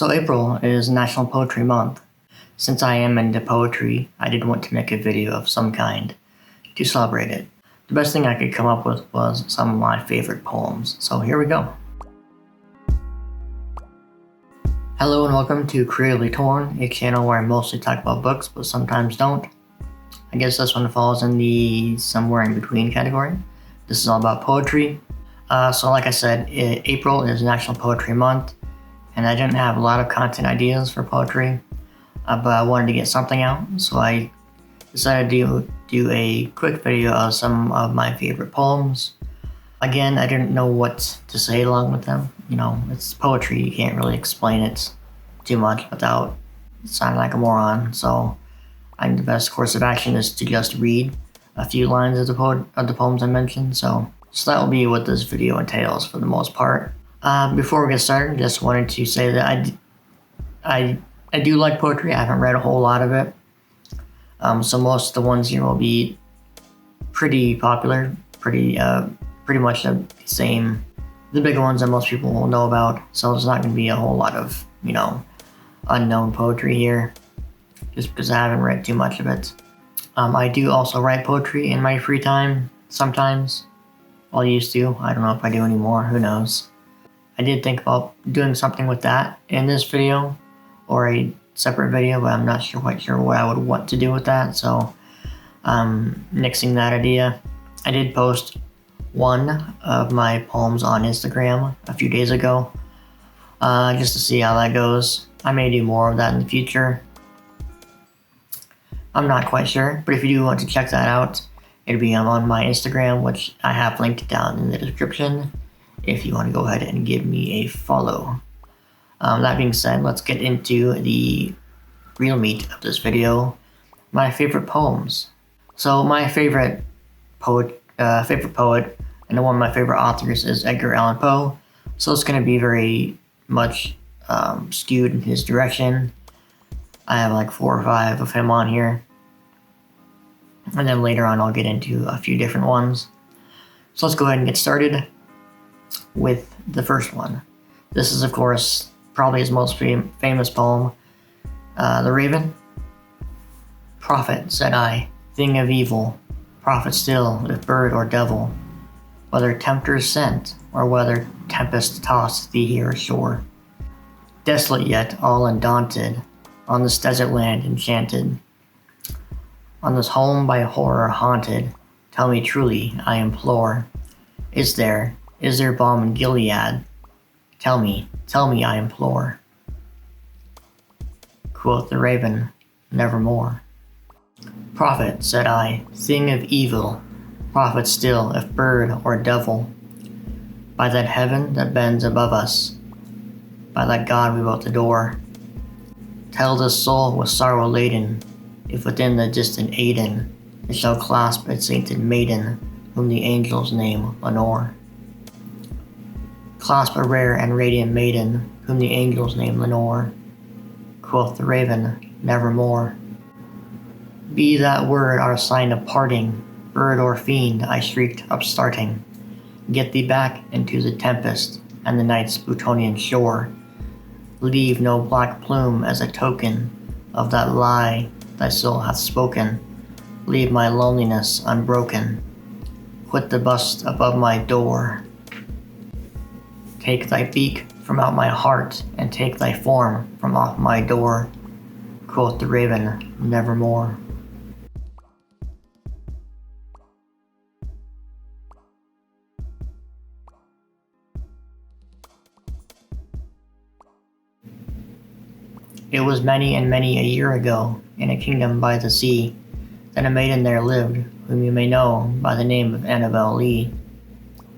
So April is National Poetry Month. Since I am into poetry, I did want to make a video of some kind to celebrate it. The best thing I could come up with was some of my favorite poems, so here we go. Hello and welcome to Creatively Torn, a channel where I mostly talk about books but sometimes don't. I guess this one falls in the somewhere in between category. This is all about poetry. So like I said, April is National Poetry Month, and I didn't have a lot of content ideas for poetry, but I wanted to get something out, so I decided to do a quick video of some of my favorite poems. Again, I didn't know what to say along with them. You know, it's poetry, you can't really explain it too much without sounding like a moron, so I think the best course of action is to just read a few lines of the poems I mentioned, so that will be what this video entails for the most part. Before we get started, just wanted to say that I do like poetry. I haven't read a whole lot of it, so most of the ones here will be pretty popular, pretty much the same, the bigger ones that most people will know about. So there's not going to be a whole lot of, you know, unknown poetry here, just because I haven't read too much of it. I do also write poetry in my free time sometimes. Well, I used to. I don't know if I do anymore. Who knows? I did think about doing something with that in this video or a separate video, but I'm not quite sure what I would want to do with that. So nixing that idea. I did post one of my poems on Instagram a few days ago, just to see how that goes. I may do more of that in the future. I'm not quite sure, but if you do want to check that out, it'll be on my Instagram, which I have linked down in the description if you want to go ahead and give me a follow. That being said, let's get into the real meat of this video, my favorite poems. So my favorite poet, and one of my favorite authors is Edgar Allan Poe, so it's going to be very much skewed in his direction. I have like 4 or 5 of him on here, and then later on I'll get into a few different ones. So let's go ahead and get started with the first one. This is, of course, probably his most famous poem, The Raven. Prophet, said I, thing of evil, prophet still, if bird or devil, whether tempters sent, or whether tempest tossed thee here ashore. Desolate yet, all undaunted, on this desert land enchanted, on this home by horror haunted, tell me truly, I implore, is there balm in Gilead? Tell me, I implore. Quoth the Raven, nevermore. Prophet, said I, thing of evil, prophet still, if bird or devil, by that heaven that bends above us, by that God we both adore, tell this soul with sorrow laden, if within the distant Aidenn it shall clasp its sainted maiden, whom the angels name Lenore. Clasp a rare and radiant maiden, whom the angels name Lenore. Quoth the Raven, nevermore. Be that word our sign of parting, bird or fiend, I shrieked upstarting. Get thee back into the tempest and the night's Plutonian shore. Leave no black plume as a token of that lie thy soul hath spoken. Leave my loneliness unbroken. Quit the bust above my door. Take thy beak from out my heart, and take thy form from off my door. Quoth the Raven, nevermore. It was many and many a year ago, in a kingdom by the sea, that a maiden there lived, whom you may know by the name of Annabel Lee.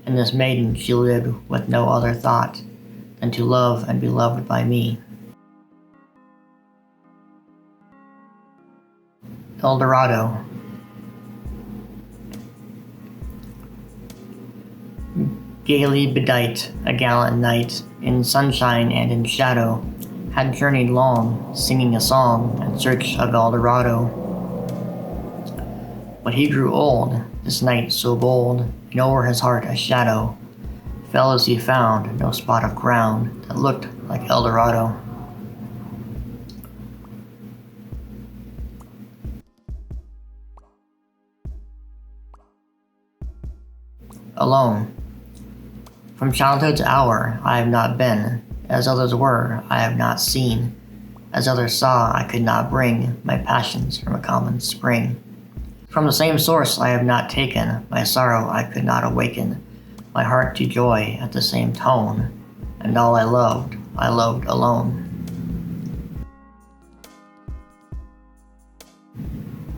And this maiden she lived with no other thought than to love and be loved by me. El Dorado. Gaily bedight, a gallant knight, in sunshine and in shadow, had journeyed long, singing a song in search of El Dorado. But he grew old, this knight so bold, and o'er his heart a shadow fell as he found no spot of ground that looked like El Dorado. alone. From childhood to hour, I have not been. As others were, I have not seen. As others saw, I could not bring my passions from a common spring. From the same source I have not taken, my sorrow I could not awaken, my heart to joy at the same tone, and all I loved alone.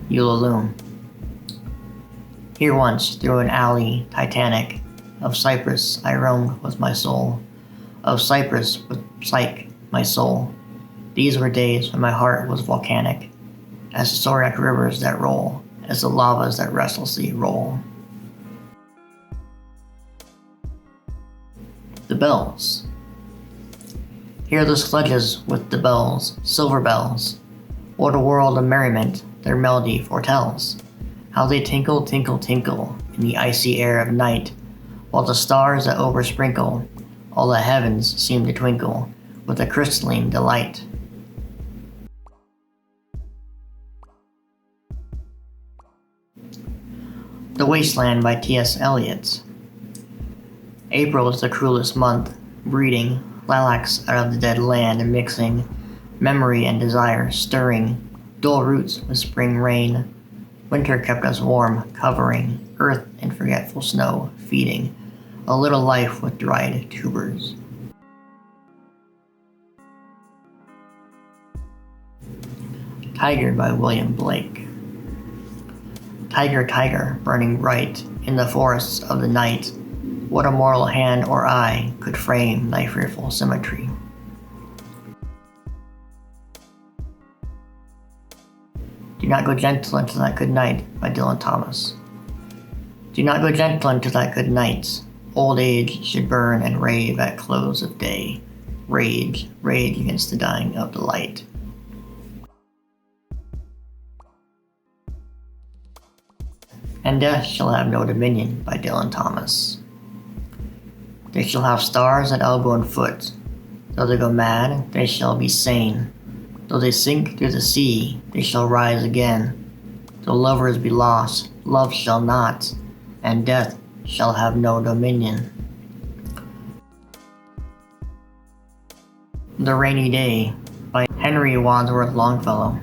Ullalune. Here once, through an alley titanic, of Cyprus I roamed with my soul, of Cyprus with Psyche, my soul. These were days when my heart was volcanic, as the Soryak rivers that roll, as the lavas that restlessly roll. The bells. Hear the sledges with the bells, silver bells. What a world of merriment their melody foretells. How they tinkle, tinkle, tinkle in the icy air of night, while the stars that oversprinkle all the heavens seem to twinkle with a crystalline delight. The Wasteland by T.S. Eliot. April is the cruelest month, breeding lilacs out of the dead land and mixing memory and desire, stirring dull roots with spring rain. Winter kept us warm, covering earth in forgetful snow, feeding a little life with dried tubers. Tiger by William Blake. Tiger, tiger, burning bright in the forests of the night, what a mortal hand or eye could frame thy fearful symmetry? Do not go gentle into that good night by Dylan Thomas. Do not go gentle into that good night. Old age should burn and rave at close of day. Rage, rage against the dying of the light. And death shall have no dominion by Dylan Thomas. They shall have stars at elbow and foot. Though they go mad, they shall be sane. Though they sink through the sea, they shall rise again. Though lovers be lost, love shall not, and death shall have no dominion. The Rainy Day by Henry Wadsworth Longfellow.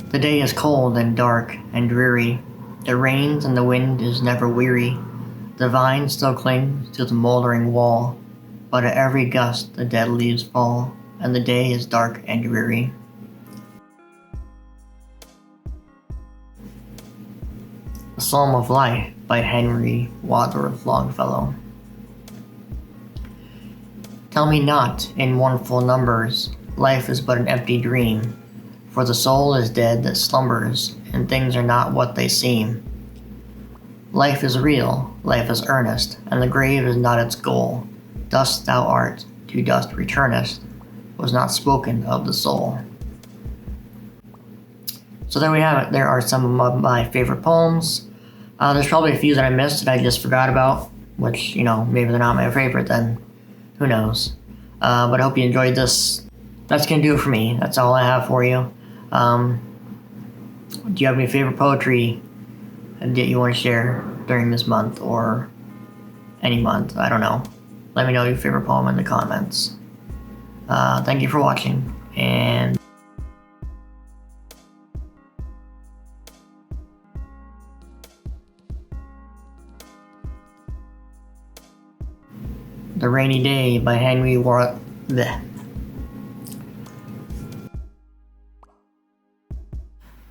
The day is cold and dark and dreary. It rains and the wind is never weary. The vine still clings to the moldering wall, but at every gust the dead leaves fall, and the day is dark and dreary. The Psalm of Life by Henry Wadsworth Longfellow. Tell me not in mournful numbers, life is but an empty dream, for the soul is dead that slumbers, and things are not what they seem. Life is real, life is earnest, and the grave is not its goal. Dust thou art, to dust returnest, was not spoken of the soul. So there we have it. There are some of my favorite poems. There's probably a few that I missed that I just forgot about, which, maybe they're not my favorite then. Who knows? But I hope you enjoyed this. That's going to do it for me. That's all I have for you. Do you have any favorite poetry that you want to share during this month or any month? I don't know. Let me know your favorite poem in the comments. Thank you for watching, and The Rainy Day by Henry Wadsworth.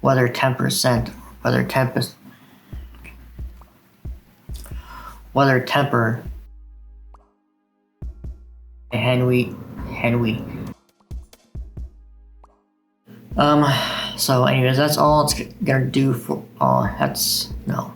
Whether tempest sent, whether temper. Henry. So anyways, that's all it's gonna do for, no.